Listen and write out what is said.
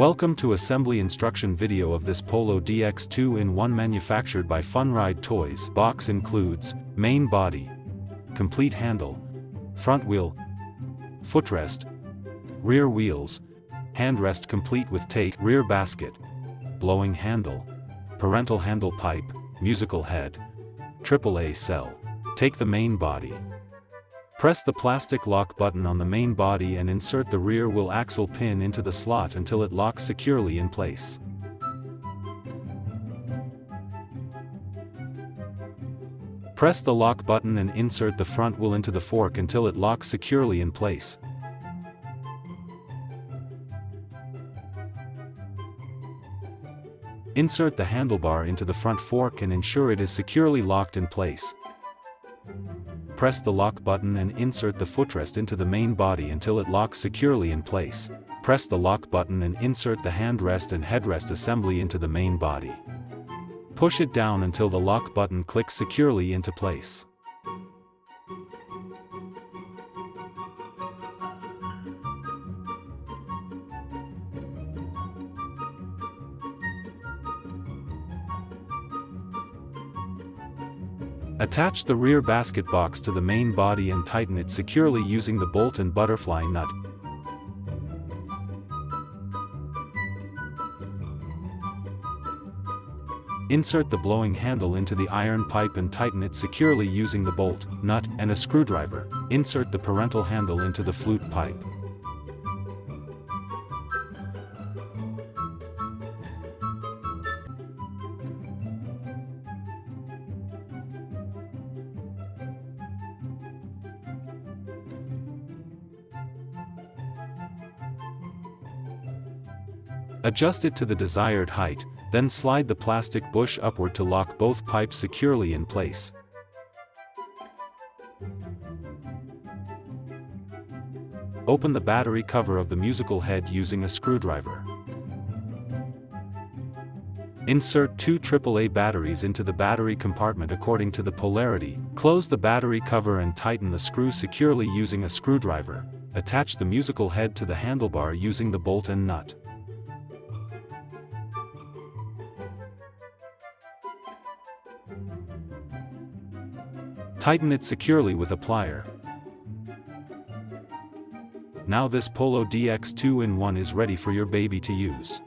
Welcome to assembly instruction video of this Polo DX 2-in-1 manufactured by FunRide Toys. Box includes main body, complete handle, front wheel, footrest, rear wheels, handrest complete with take, rear basket, blowing handle, parental handle pipe, musical head, AAA cell. Take the main body. Press the plastic lock button on the main body and insert the rear wheel axle pin into the slot until it locks securely in place. Press the lock button and insert the front wheel into the fork until it locks securely in place. Insert the handlebar into the front fork and ensure it is securely locked in place. Press the lock button and insert the footrest into the main body until it locks securely in place. Press the lock button and insert the handrest and headrest assembly into the main body. Push it down until the lock button clicks securely into place. Attach the rear basket box to the main body and tighten it securely using the bolt and butterfly nut. Insert the blowing handle into the iron pipe and tighten it securely using the bolt, nut, and a screwdriver. Insert the parental handle into the flute pipe. Adjust it to the desired height, then slide the plastic bush upward to lock both pipes securely in place. Open the battery cover of the musical head using a screwdriver. Insert two AAA batteries into the battery compartment according to the polarity. Close the battery cover and tighten the screw securely using a screwdriver. Attach the musical head to the handlebar using the bolt and nut. Tighten it securely with a plier. Now this Polo DX 2-in-1 is ready for your baby to use.